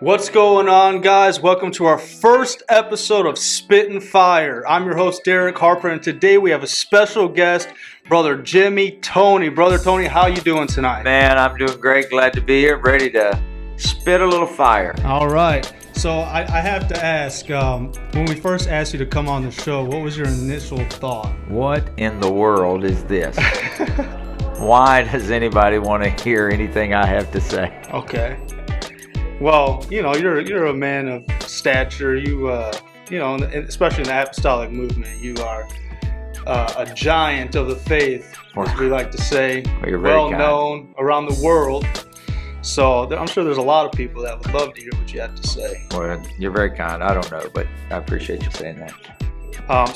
What's going on, guys? Welcome to our first episode of Spittin' Fire. I'm your host, Derek Harper, and today we have a special guest, Brother Jimmy Toney. Brother Toney, how you doing tonight? Man, I'm doing great. Glad to be here. Ready to spit a little fire. All right. So I have to ask, when we first asked you to come on the show, what was your initial thought? What in the world is this? Why does anybody want to hear anything I have to say? Okay. Well, you're a man of stature. You especially in the apostolic movement, you are a giant of the faith, as we like to say. Well known around the world. So I'm sure there's a lot of people that would love to hear what you have to say. Well, you're very kind. I don't know, but I appreciate you saying that.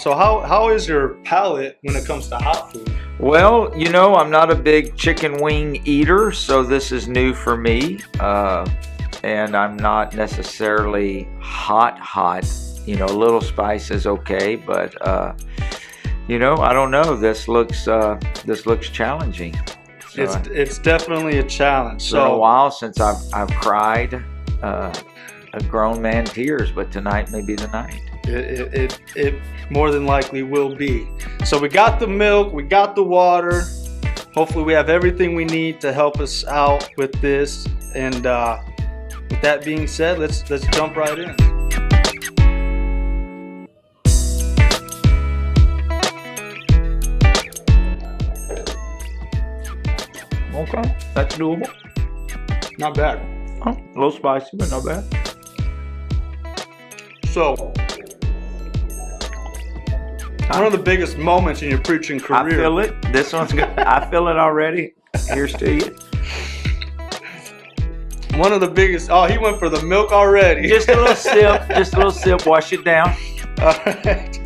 So how is your palate when it comes to hot food? Well, I'm not a big chicken wing eater, so this is new for me. And I'm not necessarily hot. A little spice is okay, but I don't know. This looks challenging. So it's definitely a challenge. It's been a while since I've cried a grown man tears, but tonight may be the night. It more than likely will be. So we got the milk, we got the water. Hopefully we have everything we need to help us out with this. And with that being said, let's jump right in. Okay, that's doable. Not bad. A little spicy, but not bad. So, one of the biggest moments in your preaching career. I feel it. This one's good. I feel it already. Here's to you. One of the biggest. Oh, he went for the milk already. Just a little sip. Just a little sip. Wash it down. All right.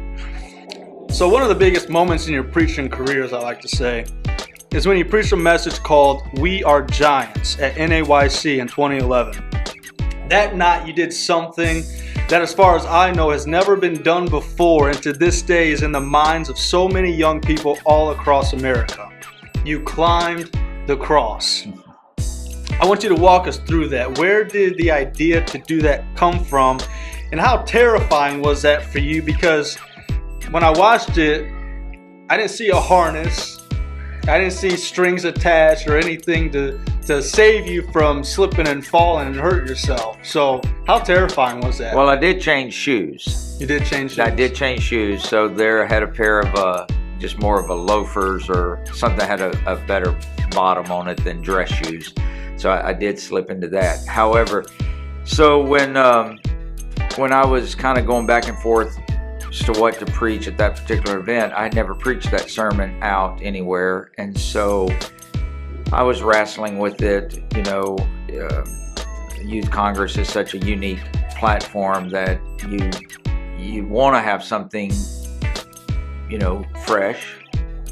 So one of the biggest moments in your preaching career, as I like to say, is when you preached a message called "We Are Giants" at NAYC in 2011. That night, you did something that, as far as I know, has never been done before, and to this day is in the minds of so many young people all across America. You climbed the cross. I want you to walk us through that. Where did the idea to do that come from, and how terrifying was that for you? Because when I watched it, I didn't see a harness. I didn't see strings attached or anything to save you from slipping and falling and hurt yourself. So how terrifying was that? Well, I did change shoes. You did change shoes? I did change shoes. So there I had a pair of just more of a loafers or something that had a better bottom on it than dress shoes. So I did slip into that. However, so when I was kind of going back and forth as to what to preach at that particular event, I had never preached that sermon out anywhere. And so I was wrestling with it. Youth Congress is such a unique platform that you want to have something, fresh,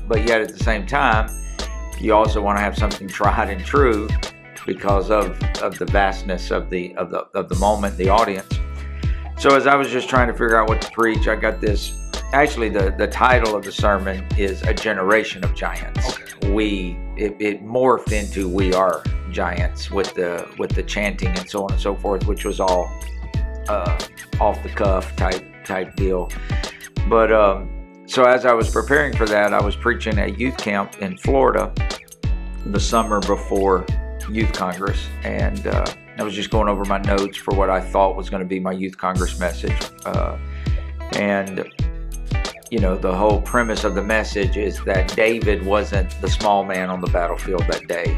but yet at the same time, you also want to have something tried and true because of the vastness of the moment, the audience. So as I was just trying to figure out what to preach, I got this. Actually, the title of the sermon is "A Generation of Giants." Okay. It morphed into "We Are Giants" with the chanting and so on and so forth, which was all off the cuff type deal. But so as I was preparing for that, I was preaching at youth camp in Florida the summer before Youth Congress, and I was just going over my notes for what I thought was going to be my Youth Congress message. And the whole premise of the message is that David wasn't the small man on the battlefield that day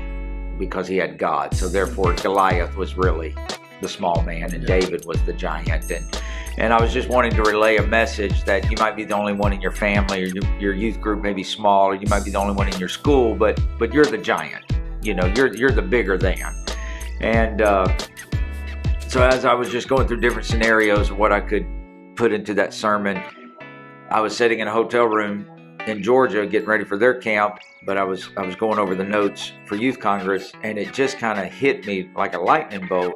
because he had God. So therefore Goliath was really the small man and David was the giant. And I was just wanting to relay a message that you might be the only one in your family, or your youth group may be small, or you might be the only one in your school, but you're the giant. You're the bigger than. And so as I was just going through different scenarios of what I could put into that sermon, I was sitting in a hotel room in Georgia getting ready for their camp, but I was going over the notes for Youth Congress, and it just kind of hit me like a lightning bolt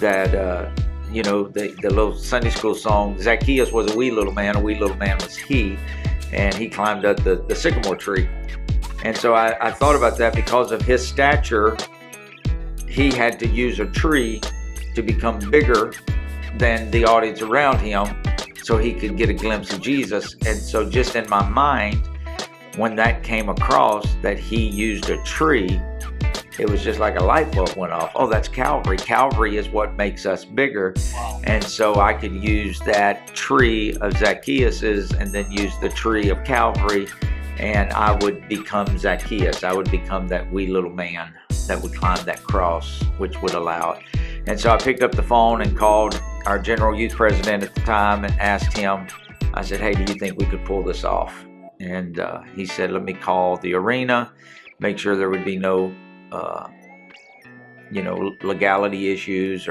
that the little Sunday school song, Zacchaeus was a wee little man was he, and he climbed up the sycamore tree. And so I thought about that because of his stature, he had to use a tree to become bigger than the audience around him so he could get a glimpse of Jesus. And so just in my mind, when that came across that he used a tree, it was just like a light bulb went off. Oh, that's Calvary. Calvary is what makes us bigger. Wow. And so I could use that tree of Zacchaeus's and then use the tree of Calvary, and I would become Zacchaeus. I would become that wee little man that would climb that cross, which would allow it. And so I picked up the phone and called our general youth president at the time and asked him, I said, hey, do you think we could pull this off? And he said, let me call the arena, make sure there would be no legality issues,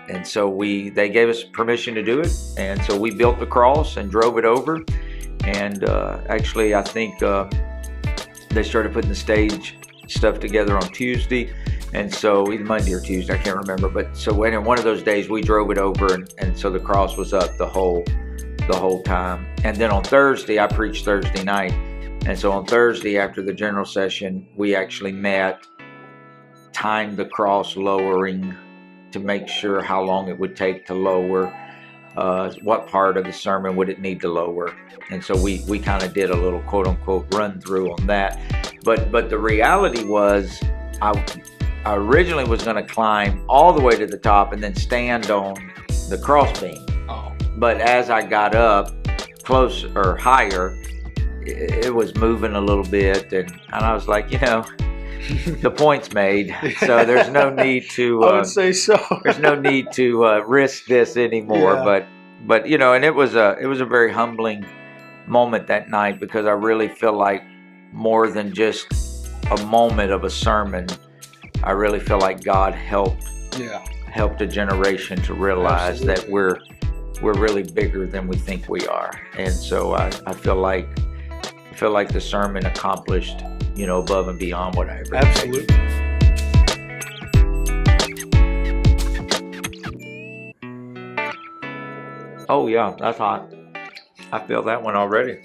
and so they gave us permission to do it. And so we built the cross and drove it over. And actually, I think they started putting the stage stuff together on Tuesday. And so either Monday or Tuesday, I can't remember. But so in one of those days, we drove it over, and so the cross was up the whole time. And then on Thursday, I preached Thursday night. And so on Thursday, after the general session, we actually met, timed the cross lowering to make sure how long it would take to lower, what part of the sermon would it need to lower. And so we kind of did a little quote unquote run through on that. But the reality was I originally was going to climb all the way to the top and then stand on the crossbeam. Oh. But as I got up close or higher, it was moving a little bit, and I was like, the point's made, so there's no need to. I would say so. There's no need to risk this anymore. Yeah. But and it was a very humbling moment that night, because I really feel like more than just a moment of a sermon, I really feel like God helped a generation to realize Absolutely. that we're really bigger than we think we are. And so I feel like the sermon accomplished, above and beyond what I ever Absolutely. Oh yeah, that's hot. I feel that one already.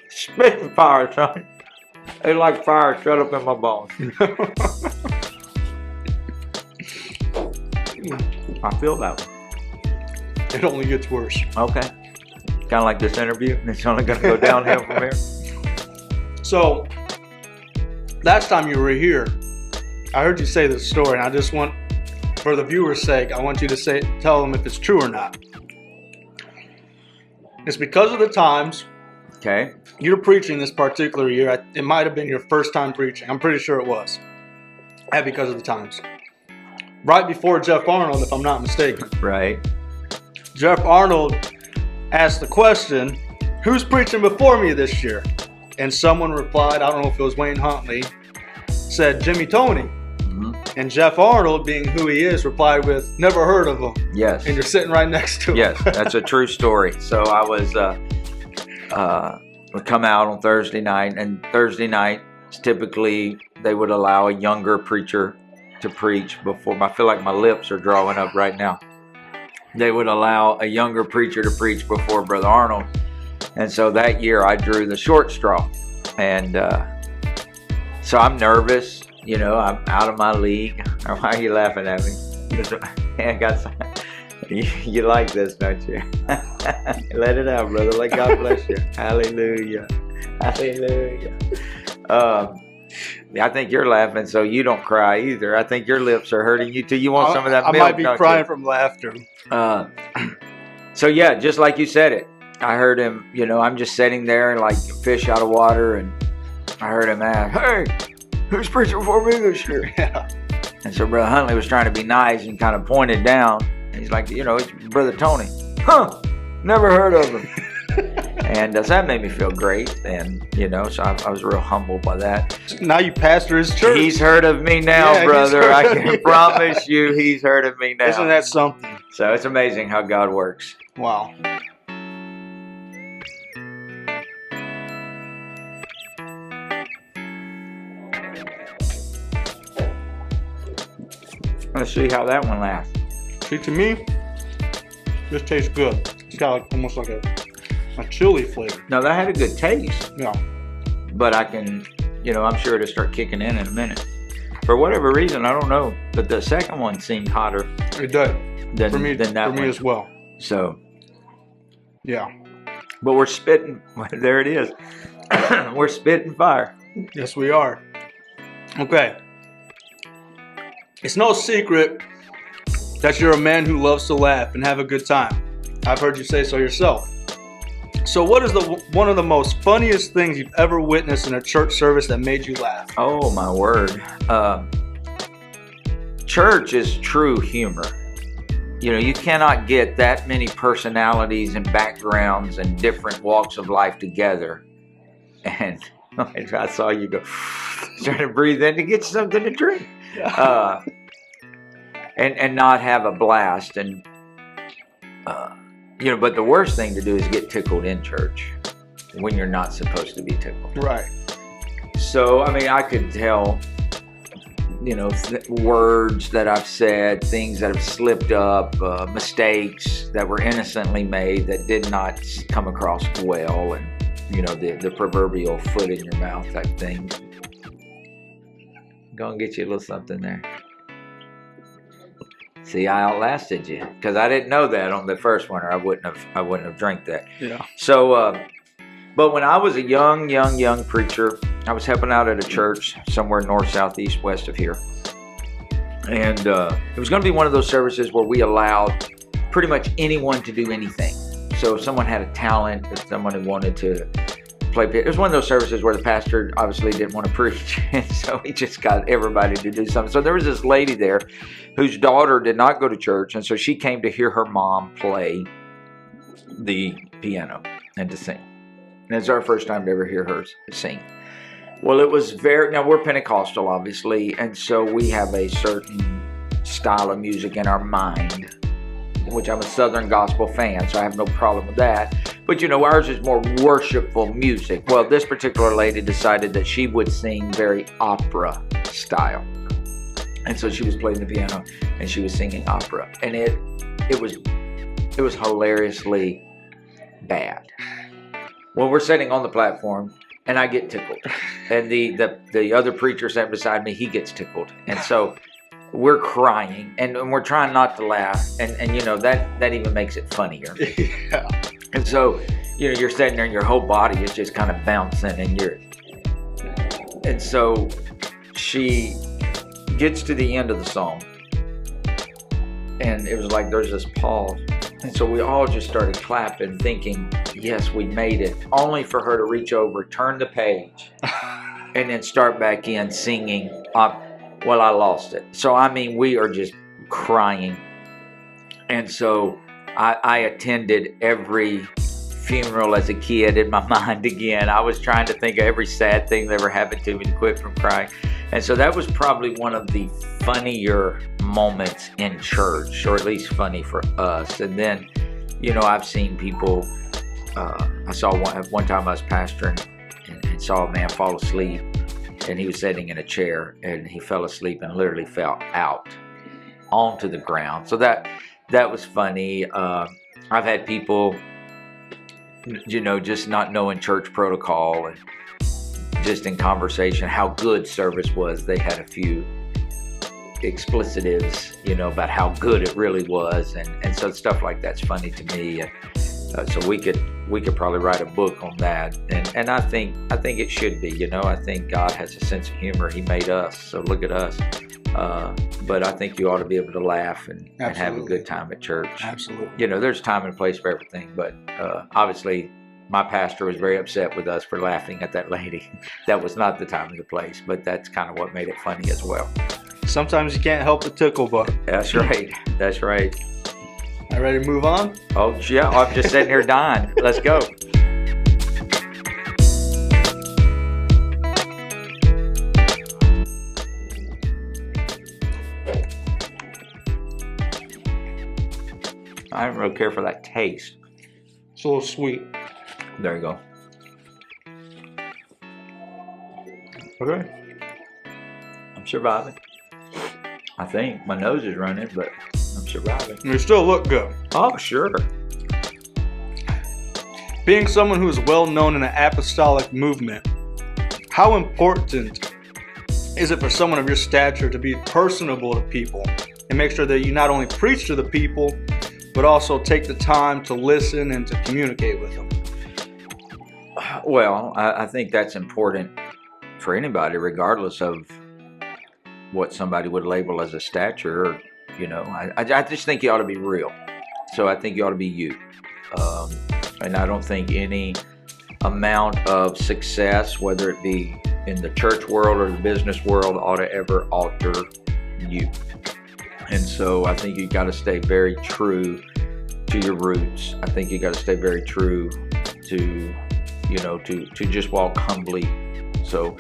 Spitting fire, son. It's like fire shut up in my bones. I feel that one. It only gets worse. Okay. Kind of like this interview. It's only going to go downhill from here. So, last time you were here, I heard you say this story, and I just want, for the viewer's sake, I want you to tell them if it's true or not. It's because of the times. Okay. You're preaching this particular year. It might have been your first time preaching. I'm pretty sure it was. And because of the times. Right before Jeff Arnold, if I'm not mistaken. Right. Jeff Arnold asked the question, who's preaching before me this year? And someone replied, I don't know if it was Wayne Huntley, said Jimmy Toney. Mm-hmm. And Jeff Arnold, being who he is, replied with, never heard of him. Yes. And you're sitting right next to him. Yes, that's a true story. So I was would come out on Thursday night, and Thursday night typically they would allow a younger preacher to preach before. I feel like my lips are drawing up right now. They would allow a younger preacher to preach before Brother Arnold. And so that year I drew the short straw. And so I'm nervous, I'm out of my league. Why are you laughing at me? You like this, don't you? Let it out, brother. Let God bless you. Hallelujah. Hallelujah. I think you're laughing so you don't cry either. I think your lips are hurting you too. You want some of that milk, I might be don't crying you? from laughter. So yeah, just like you said it. I heard him, I'm just sitting there like a fish out of water, and I heard him ask, hey, who's preaching for me this year? Yeah. And so Brother Huntley was trying to be nice and kind of pointed down. And he's like, it's Brother Toney. Huh, never heard of him. And so that made me feel great. And, so I was real humbled by that. Now you pastor his church. He's heard of me now, Yeah, brother. I can promise you he's heard of me now. Isn't that something? So it's amazing how God works. Wow. Let's see how that one lasts. See, to me, this tastes good. It's got almost like a chili flavor. No, that had a good taste. Yeah. But I can, I'm sure it'll start kicking in a minute. for whatever reason, I don't know, but the second one seemed hotter. It does. Than, For me, than that for me one. as well. So, yeah. But we're spitting. There it is. We're spitting fire. Yes, we are. Okay. It's no secret that you're a man who loves to laugh and have a good time. I've heard you say so yourself. So what is one of the most funniest things you've ever witnessed in a church service that made you laugh? Oh, my word. Church is true humor. You know, you cannot get that many personalities and backgrounds and different walks of life together. And I saw you go, trying to breathe in to get something to drink. And not have a blast. And, but the worst thing to do is get tickled in church when you're not supposed to be tickled. Right. So, I mean, I could tell, words that I've said, things that have slipped up, mistakes that were innocently made that did not come across well, and, the proverbial foot in your mouth type thing. Go and get you a little something there. See, I outlasted you because I didn't know that on the first one, or I wouldn't have drank that. Yeah. So, but when I was a young preacher, I was helping out at a church somewhere north, south, east, west of here. And it was going to be one of those services where we allowed pretty much anyone to do anything. So if someone had a talent, if someone who wanted to play, it was one of those services where the pastor obviously didn't want to preach. And so he just got everybody to do something. So there was this lady there whose daughter did not go to church. And so she came to hear her mom play the piano and to sing. And it's our first time to ever hear her sing. Well, it was now we're Pentecostal, obviously, and so we have a certain style of music in our mind, which I'm a Southern gospel fan, so I have no problem with that. But, ours is more worshipful music. Well, this particular lady decided that she would sing very opera style. And so she was playing the piano and she was singing opera. And it was hilariously bad. Well, we're sitting on the platform, and I get tickled. And the other preacher sitting beside me, he gets tickled. And so we're crying, and we're trying not to laugh. And that even makes it funnier. Yeah. And so, you're sitting there, and your whole body is just kind of bouncing, and so she gets to the end of the song, and it was like there's this pause. And so we all just started clapping, thinking, yes, we made it, only for her to reach over, turn the page, and then start back in singing. Well, I lost it. So, I mean, we are just crying. And so I attended every funeral as a kid in my mind again. I was trying to think of every sad thing that ever happened to me to quit from crying. And so that was probably one of the funnier moments in church, or at least funny for us. And then, I've seen people, I saw one time I was pastoring and saw a man fall asleep, and he was sitting in a chair, and he fell asleep and literally fell out onto the ground. So that was funny. I've had people, just not knowing church protocol, and just in conversation how good service was, they had a few explicitives, about how good it really was, and so stuff like that's funny to me. And so we could probably write a book on that, and I think it should be. I think God has a sense of humor. He made us, so look at us. But I think you ought to be able to laugh and have a good time at church. Absolutely. There's time and place for everything, but obviously my pastor was very upset with us for laughing at that lady. That was not the time or the place, but that's kind of what made it funny as well. Sometimes you can't help the tickle, but that's right. That's right. All ready to move on? Oh, yeah. I'm just sitting here dying. Let's go. I don't really care for that taste. It's a little sweet. There you go. Okay. I'm surviving. I think my nose is running, but I'm surviving. You still look good. Oh, sure. Being someone who is well known in the apostolic movement, how important is it for someone of your stature to be personable to people and make sure that you not only preach to the people, but also take the time to listen and to communicate with them? Well, I think that's important for anybody, regardless of what somebody would label as a stature. Or, I just think you ought to be real. So I think you ought to be you. And I don't think any amount of success, whether it be in the church world or the business world, ought to ever alter you. And so I think you got to stay very true to your roots. I think you got to stay very true to just walk humbly. So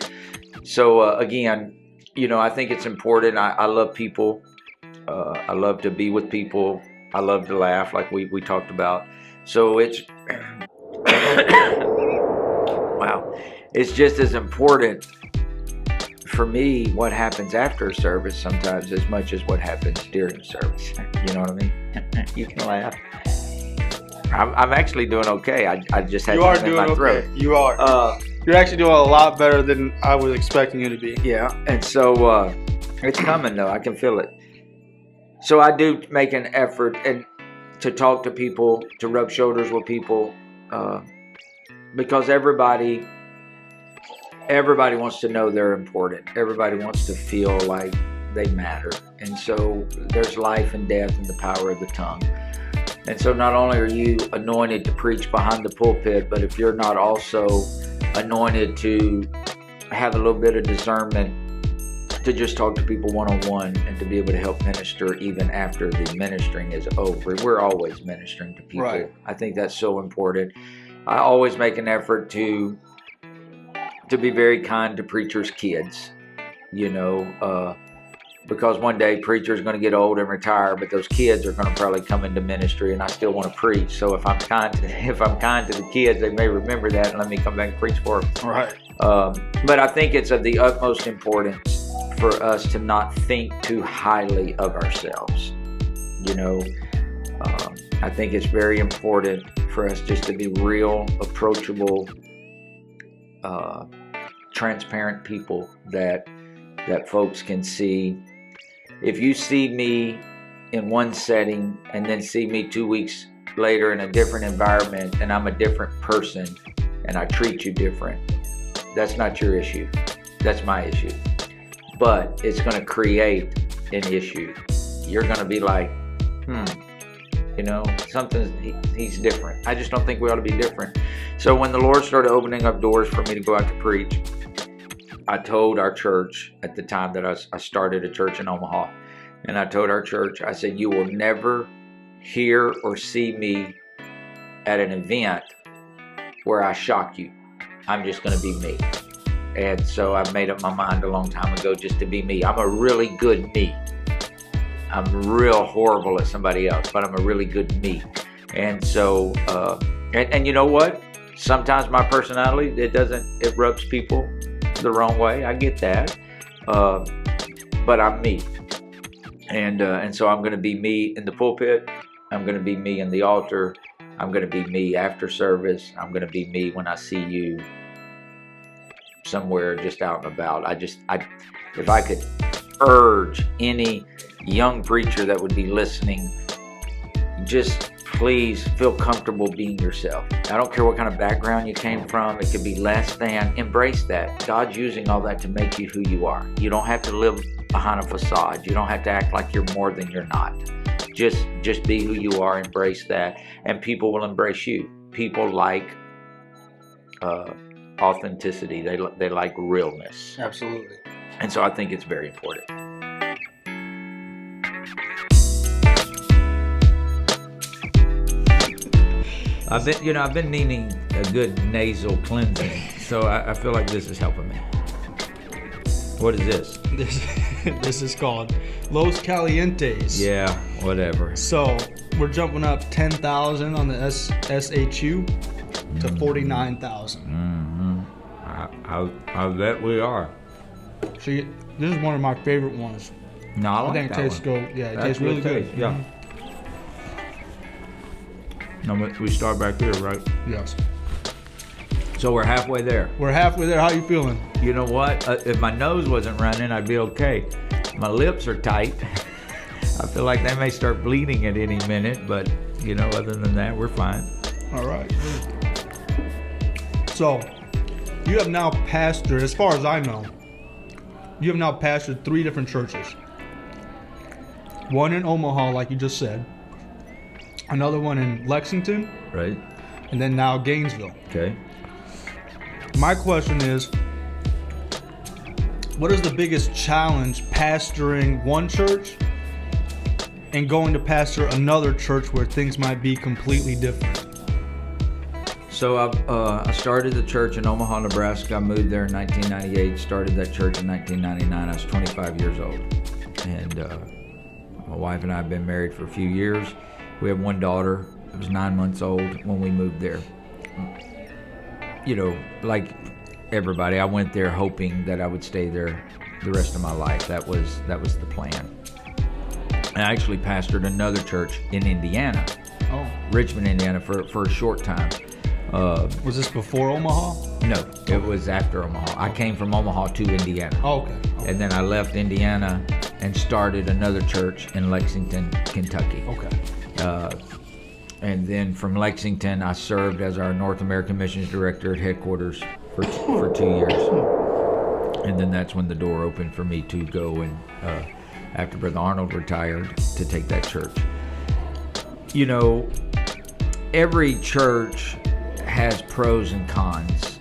again, I think it's important. I love people. I love to be with people. I love to laugh, like we talked about. So it's wow. It's just as important for me what happens after service sometimes as much as what happens during service. You know what I mean? You can laugh. I'm actually doing okay. I just had something in my throat. You are. You're actually doing a lot better than I was expecting you to be. Yeah, and so it's coming though. I can feel it. So I do make an effort and to talk to people, to rub shoulders with people, because everybody wants to know they're important. Everybody wants to feel like they matter. And so there's life and death in the power of the tongue. And so not only are you anointed to preach behind the pulpit, but if you're not also anointed to have a little bit of discernment to just talk to people one-on-one and to be able to help minister even after the ministering is over. We're always ministering to people. Right. I think that's so important. I always make an effort to be very kind to preachers' kids, because one day preachers are going to get old and retire, but those kids are going to probably come into ministry, and I still want to preach. So if I'm kind to the kids, they may remember that and let me come back and preach for them. Right. But I think it's of the utmost importance for us to not think too highly of ourselves. I think it's very important for us just to be real, approachable, transparent people that folks can see. If you see me in one setting and then see me 2 weeks later in a different environment and I'm a different person and I treat you different, that's not your issue. That's my issue. But it's going to create an issue. You're going to be like, he's different. I just don't think we ought to be different. So when the Lord started opening up doors for me to go out to preach, I told our church at the time that I started a church in Omaha, and I told our church, I said, you will never hear or see me at an event where I shock you. I'm just going to be me. And so I made up my mind a long time ago just to be me. I'm a really good me. I'm real horrible at somebody else, but I'm a really good me. And so, and you know what? Sometimes my personality, it rubs people the wrong way. I get that. But I'm me. And so I'm going to be me in the pulpit. I'm going to be me in the altar. I'm going to be me after service. I'm going to be me when I see you somewhere just out and about. If I could urge any young preacher that would be listening, just please feel comfortable being yourself. I don't care what kind of background you came from. It could be less than. Embrace that. God's using all that to make you who you are. You don't have to live behind a facade. You don't have to act like you're more than you're not. Just be who you are. Embrace that, and people will embrace you. People like authenticity. They like realness. Absolutely. And so I think it's very important. I've been needing a good nasal cleansing, so I feel like this is helping me. What is this? This is called Los Calientes. Yeah, whatever. So we're jumping up 10,000 on the SHU to 49,000. I bet we are. See, this is one of my favorite ones. No, I think it tastes good. Yeah, it tastes really good. Yeah. Mm-hmm. No, we start back here, right? Yes. So we're halfway there. We're halfway there. How you feeling? You know what? If my nose wasn't running, I'd be okay. My lips are tight. I feel like they may start bleeding at any minute, but other than that, we're fine. All right. So, you have now pastored, as far as I know, you have now pastored 3 different churches. One in Omaha, like you just said. Another one in Lexington. Right. And then now Gainesville. Okay. My question is, what is the biggest challenge pastoring one church and going to pastor another church where things might be completely different? So I started the church in Omaha, Nebraska. I moved there in 1998, started that church in 1999. I was 25 years old. And my wife and I have been married for a few years. We have one daughter that was 9 months old when we moved there. Like everybody, I went there hoping that I would stay there the rest of my life. That was the plan. I actually pastored another church in Indiana, Richmond, Indiana, for a short time. Was this before Omaha? No, it was after Omaha. I came from Omaha to Indiana. Oh, okay. And then I left Indiana and started another church in Lexington, Kentucky. Okay. And then from Lexington, I served as our North American Missions Director at headquarters for 2 years. And then that's when the door opened for me to go and, after Brother Arnold retired, to take that church. Every church has pros and cons,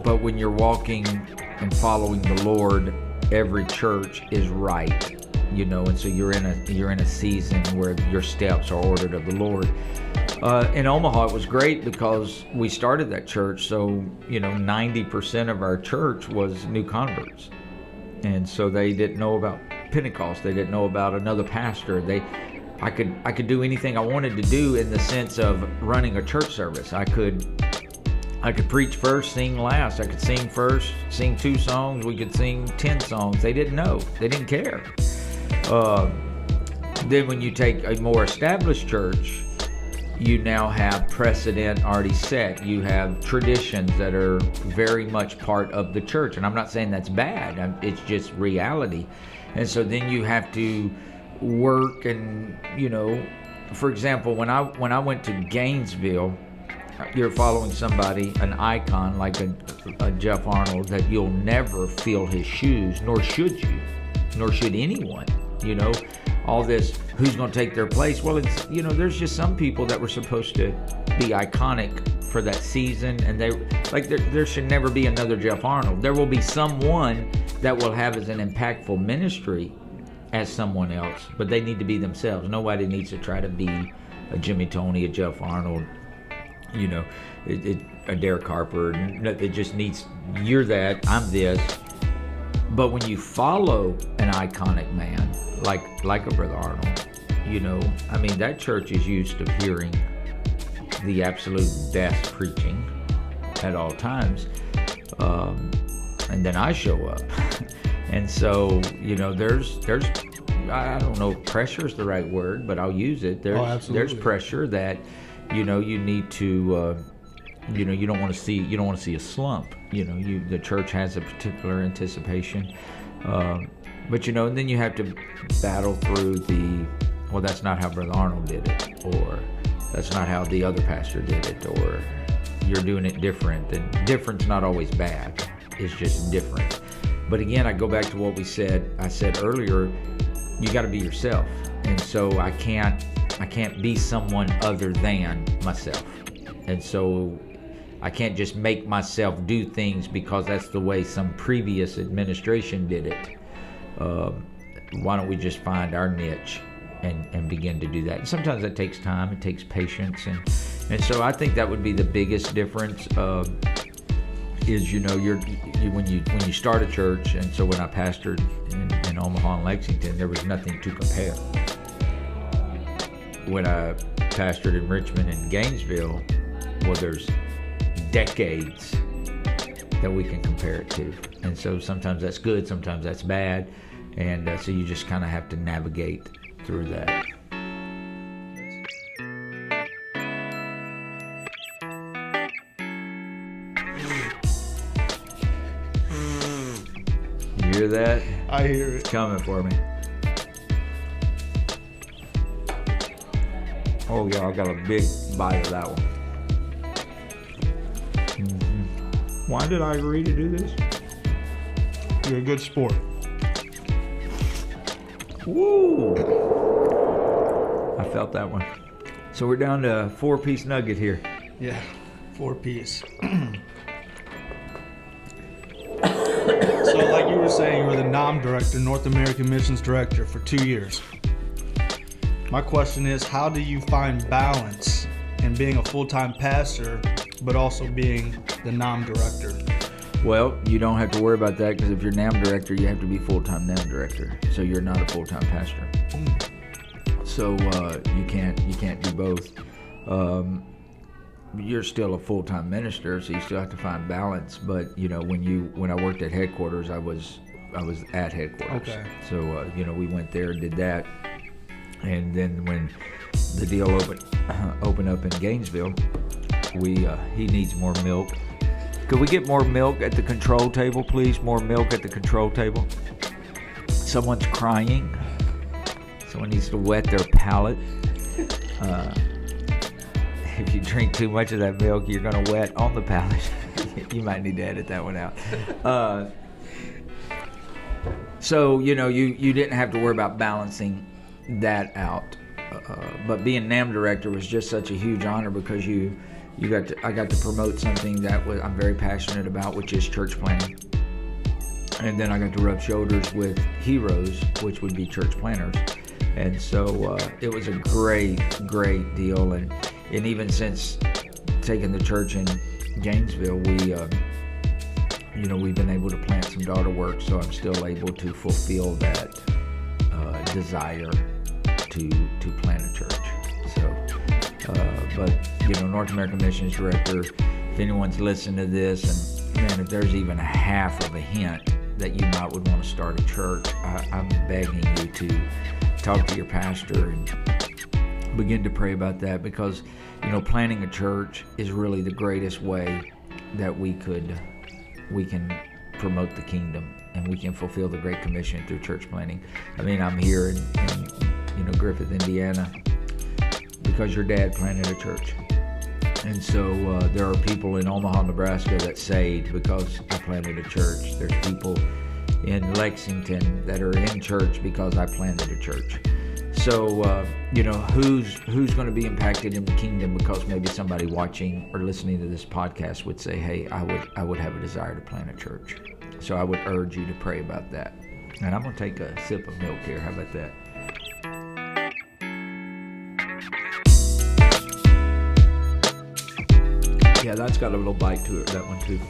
but when you're walking and following the Lord, every church is right. And so you're in a season where your steps are ordered of the Lord. In Omaha, it was great because we started that church, so 90% of our church was new converts, and so they didn't know about Pentecost. They didn't know about another pastor. I could do anything I wanted to do in the sense of running a church service. I could preach first, sing last. I could sing first, sing 2 songs. We could sing 10 songs. They didn't know. They didn't care. Then when you take a more established church, you now have precedent already set. You have traditions that are very much part of the church. And I'm not saying that's bad. It's just reality. And so then you have to work and, for example, when I went to Gainesville, you're following somebody, an icon like a Jeff Arnold, that you'll never feel his shoes, nor should you, nor should anyone. All this, who's going to take their place? Well, it's, there's just some people that were supposed to be iconic for that season, and there should never be another Jeff Arnold. There will be someone that will have as an impactful ministry as someone else, but they need to be themselves. Nobody needs to try to be a Jimmy Toney, a Jeff Arnold, a Derek Harper. It just needs, you're that, I'm this. But when you follow an iconic man, like a Brother Arnold, that church is used to hearing the absolute best preaching at all times. And then I show up. And so, there's I don't know if pressure is the right word, but I'll use it. There's pressure that, you need to, you don't want to see a slump. The church has a particular anticipation. But, and then you have to battle through well, that's not how Brother Arnold did it, or that's not how the other pastor did it, or you're doing it different. And different's not always bad. It's just different. But again, I go back to what I said earlier, you got to be yourself. And so I can't be someone other than myself. And so I can't just make myself do things because that's the way some previous administration did it. Why don't we just find our niche and begin to do that? And sometimes that takes time, it takes patience. And so I think that would be the biggest difference. Is when you start a church, and so when I pastored in Omaha and Lexington, there was nothing to compare. When I pastored in Richmond and Gainesville, well, there's decades that we can compare it to, and so sometimes that's good, sometimes that's bad, and so you just kind of have to navigate through that. hear that? I hear it. It's coming for me. Oh yeah, I got a big bite of that one. Mm-hmm. Why did I agree to do this? You're a good sport. Woo! I felt that one. So we're down to a 4-piece nugget here. Yeah, 4-piece. So like you were saying, you were the NAM director, North American Missions Director, for 2 years. My question is, how do you find balance in being a full-time pastor, but also being the NAM director? Well, you don't have to worry about that, because if you're NAM director, you have to be full-time NAM director. So you're not a full-time pastor. So you can't do both. You're still a full-time minister, so you still have to find balance. But when I worked at headquarters, I was at headquarters. Okay. So we went there and did that, and then when the deal opened up in Gainesville, he needs more milk. Could we get more milk at the control table, please? More milk at the control table. Someone's crying. Someone needs to wet their palate. If you drink too much of that milk, you're going to wet on the palate. You might need to edit that one out. So, you didn't have to worry about balancing that out. But being NAM director was just such a huge honor, because I got to promote something that I'm very passionate about, which is church planting. And then I got to rub shoulders with heroes, which would be church planters. And so it was a great deal. And even since taking the church in Gainesville, we've been able to plant some daughter work, so I'm still able to fulfill that desire to plant a church. So, but North American Missions Director, if anyone's listening to this, and man, if there's even a half of a hint that you might would want to start a church, I'm begging you to talk to your pastor and begin to pray about that, because planting a church is really the greatest way that we can promote the kingdom, and we can fulfill the Great Commission through church planting. I mean, I'm here in Griffith, Indiana, because your dad planted a church. And so there are people in Omaha, Nebraska that saved because I planted a church. There's people in Lexington that are in church because I planted a church. So, who's going to be impacted in the kingdom because maybe somebody watching or listening to this podcast would say, hey, I would have a desire to plant a church. So I would urge you to pray about that. And I'm going to take a sip of milk here. How about that? Yeah, that's got a little bite to it, that one too.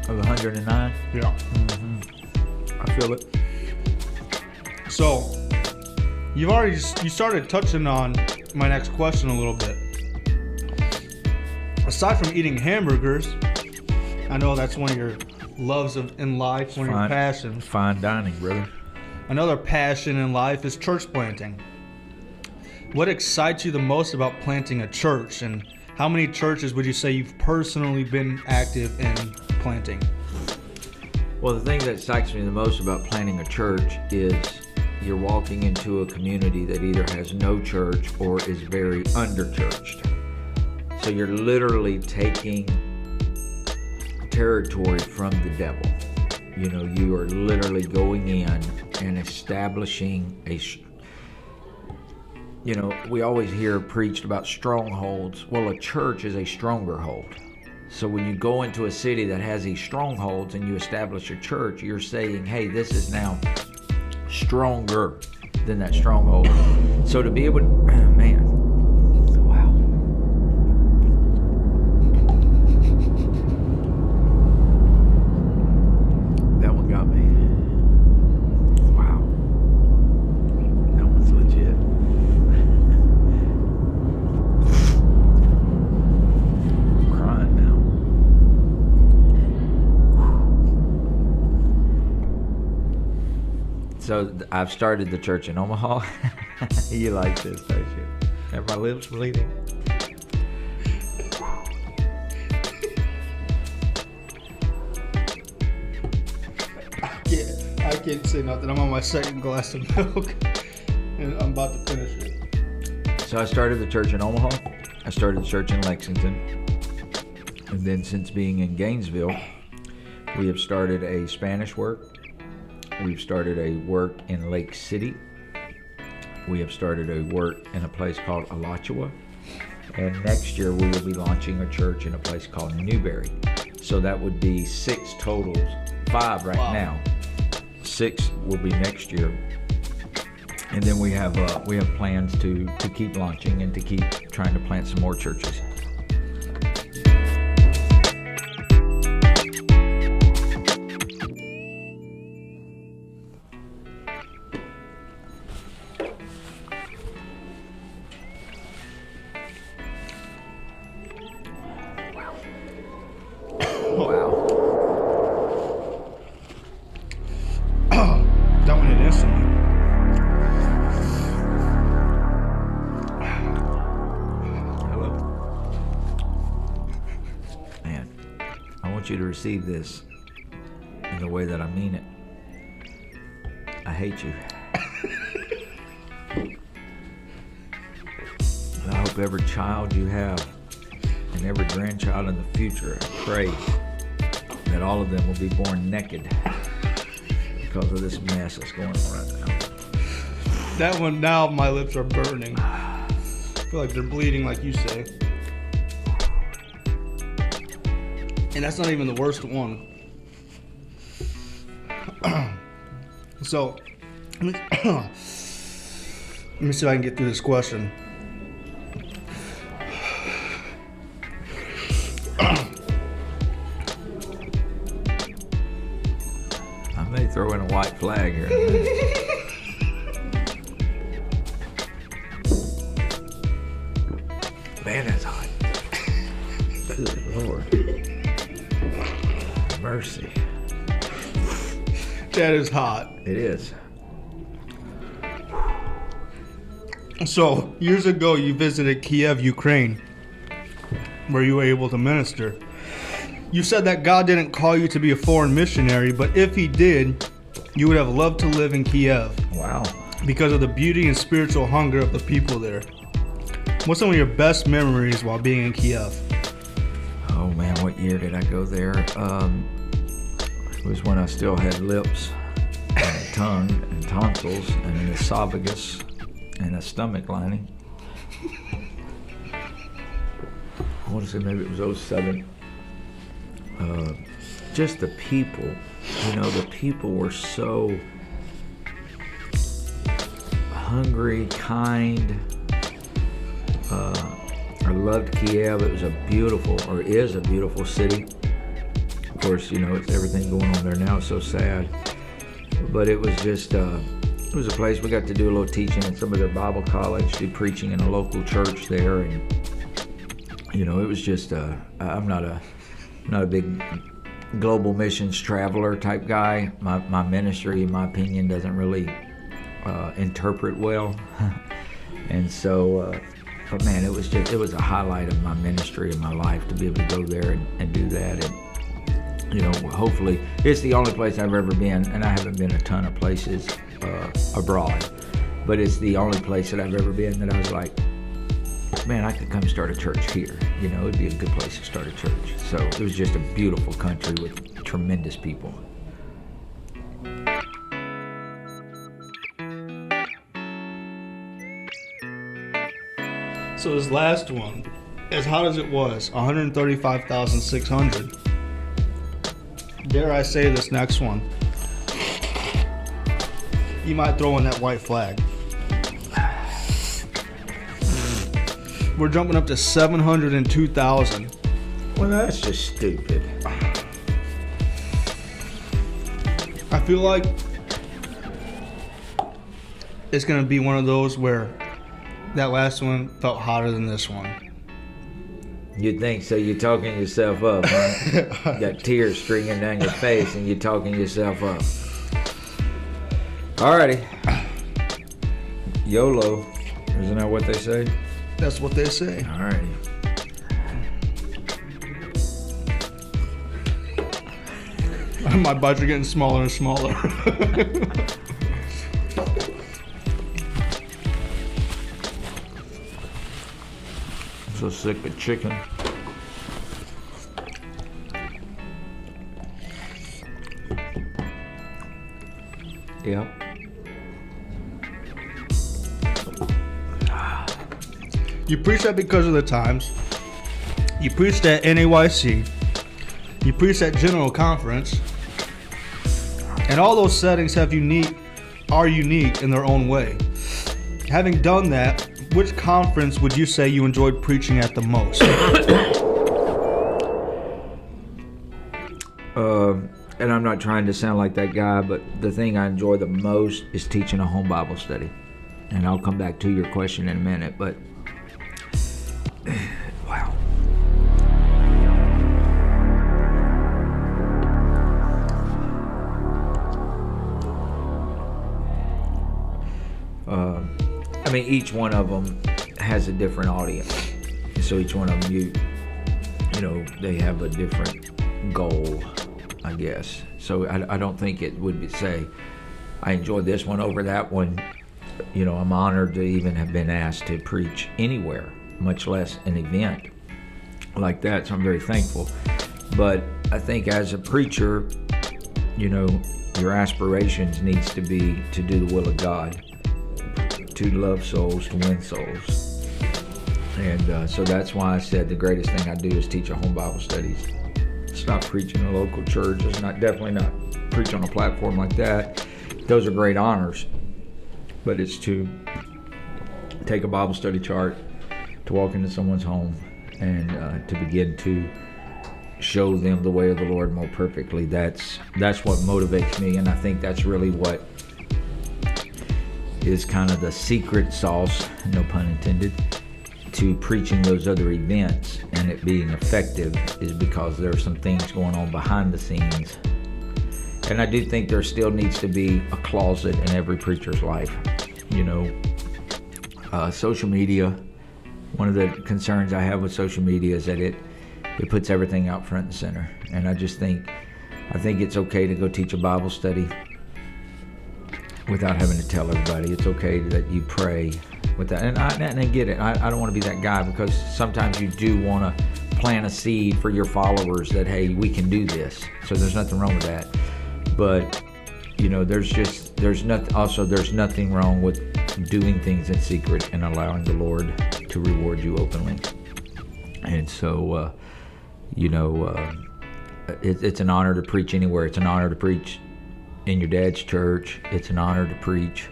Of 109? Yeah. Mm-hmm. I feel it. So, you started touching on my next question a little bit. Aside from eating hamburgers, I know that's one of your loves in life, one of your passions. Fine dining, brother. Another passion in life is church planting. What excites you the most about planting a church, and how many churches would you say you've personally been active in planting? Well, the thing that excites me the most about planting a church is you're walking into a community that either has no church or is very under-churched. So you're literally taking territory from the devil. You are literally going in and establishing we always hear preached about strongholds. Well, a church is a stronger hold. So when you go into a city that has these strongholds and you establish a church, you're saying, hey, this is now stronger than that stronghold. So to be able to, man, wow. That one got me. Wow. That one's legit. I'm crying now. So I've started the church in Omaha. You like this, don't you? Have my lips bleeding? I I can't say nothing. I'm on my second glass of milk, and I'm about to finish it. So I started the church in Omaha. I started the church in Lexington. And then since being in Gainesville, we have started a Spanish work. We've started a work in Lake City. We have started a work in a place called Alachua. And next year we will be launching a church in a place called Newberry. So that would be 6 totals, 5 right now. 6 will be next year. And then we have plans to keep launching and to keep trying to plant some more churches. Wow. That one hit instantly. Hello. Man, I want you to receive this in the way that I mean it. I hate you. And I hope every child you have and every grandchild in the future, I pray that all of them will be born naked because of this mess that's going on right now. That one, now my lips are burning. I feel like they're bleeding, like you say. And that's not even the worst one. So, let me see if I can get through this question. I may throw in a white flag here. Man, that's hot. Good Lord. Mercy. That is hot. It is. So, years ago, you visited Kiev, Ukraine, where you were able to minister. You said that God didn't call you to be a foreign missionary, but if He did, you would have loved to live in Kiev. Wow. Because of the beauty and spiritual hunger of the people there. What's some of your best memories while being in Kiev? Oh man, what year did I go there? It was when I still had lips and a tongue and tonsils and an esophagus and a stomach lining. I want to say maybe it was 07. Just the people, the people were so hungry, kind. I loved Kiev. It was is a beautiful city. Of course, it's everything going on there now. It's so sad. But it was just, it was a place we got to do a little teaching in some of their Bible college, do preaching in a local church there. And, it was just, I'm not a big global missions traveler type guy. My ministry, in my opinion, doesn't really interpret well. And so, but man, it was a highlight of my ministry and my life to be able to go there and do that. And, hopefully it's the only place I've ever been, and I haven't been a ton of places abroad, but it's the only place that I've ever been that I was like, man, I could come start a church here. It'd be a good place to start a church. So it was just a beautiful country with tremendous people. So this last one, as hot as it was, 135,600. Dare I say this next one, you might throw in that white flag. We're jumping up to 702,000. Well, that's just stupid. I feel like it's going to be one of those where that last one felt hotter than this one. You'd think so. You're talking yourself up, huh? You got tears streaming down your face and you're talking yourself up. Alrighty. YOLO. Isn't that what they say? That's what they say. Alrighty. My bites are getting smaller and smaller. I'm so sick of chicken. Yeah. You preach that because of the times. You preached at NAYC. You preached at General Conference. And all those settings are unique in their own way. Having done that, which conference would you say you enjoyed preaching at the most? And I'm not trying to sound like that guy, but the thing I enjoy the most is teaching a home Bible study. And I'll come back to your question in a minute, but wow. I mean, each one of them has a different audience. So each one of them, you know, they have a different goal, I guess. So I don't think it would be say, I enjoy this one over that one. You know, I'm honored to even have been asked to preach anywhere, much less an event like that. So I'm very thankful. But I think as a preacher, you know, your aspirations needs to be to do the will of God, to love souls, to win souls. And so that's why I said the greatest thing I do is teach a home Bible studies. It's not preaching a local church. It's definitely not preach on a platform like that. Those are great honors. But it's to take a Bible study chart, to walk into someone's home, and to begin to show them the way of the Lord more perfectly. That's what motivates me, and I think that's really what is kind of the secret sauce, no pun intended, to preaching those other events and it being effective, is because there are some things going on behind the scenes. And I do think there still needs to be a closet in every preacher's life. You know, social media, one of the concerns I have with social media is that it puts everything out front and center. And I think it's okay to go teach a Bible study without having to tell everybody. It's okay that you pray with that. And I get it. I don't want to be that guy, because sometimes you do want to plant a seed for your followers that, hey, we can do this. So there's nothing wrong with that. But, you know, there's nothing wrong with doing things in secret and allowing the Lord to reward you openly. And so, you know, it's an honor to preach anywhere. It's an honor to preach in your dad's church. It's an honor to preach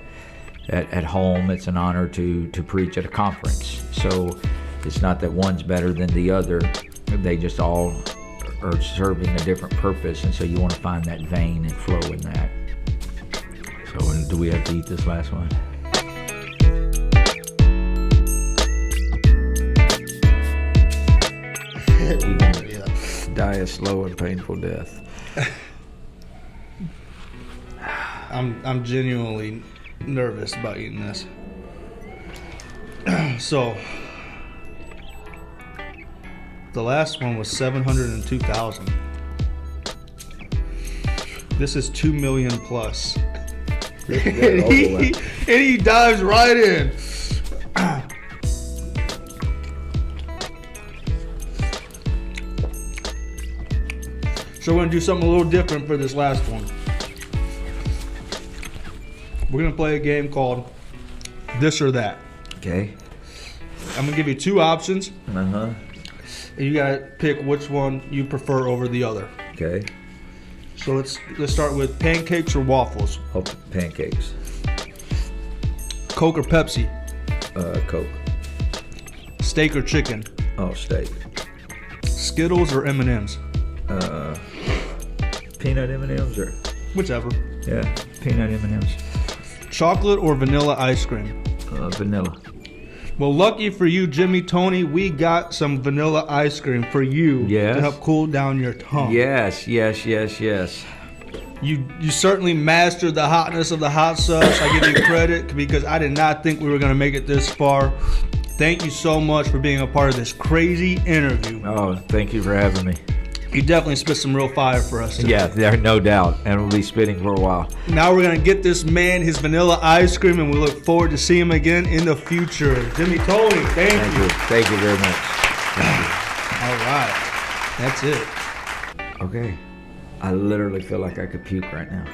at home. It's an honor to preach at a conference. So it's not that one's better than the other. They just all are serving a different purpose, and so you want to find that vein and flow in that. So, and do we have to eat this last one? You can die a slow and painful death. I'm genuinely nervous about eating this. So the last one was 702,000. This is 2 million plus. and he dives right in. So we're gonna do something a little different for this last one. We're gonna play a game called This or That. Okay. I'm gonna give you two options. Uh-huh. And you gotta pick which one you prefer over the other. Okay. So let's start with pancakes or waffles. Oh, pancakes. Coke or Pepsi. Coke. Steak or chicken. Oh, steak. Skittles or M&Ms. Peanut M&Ms or? Whichever. Yeah, peanut M&Ms. Chocolate or vanilla ice cream. Vanilla. Well, lucky for you, Jimmy Toney, we got some vanilla ice cream for you. Yes. To help cool down your tongue. Yes. You certainly mastered the hotness of the hot sauce. I give you credit, because I did not think we were going to make it this far. Thank you so much for being a part of this crazy interview. Oh, thank you for having me. You definitely spit some real fire for us today. Yeah, there, no doubt. And we'll be spitting for a while. Now we're going to get this man his vanilla ice cream, and we look forward to seeing him again in the future. Jimmy Toney, thank you. Thank you very much. Thank you. All right. That's it. Okay. I literally feel like I could puke right now.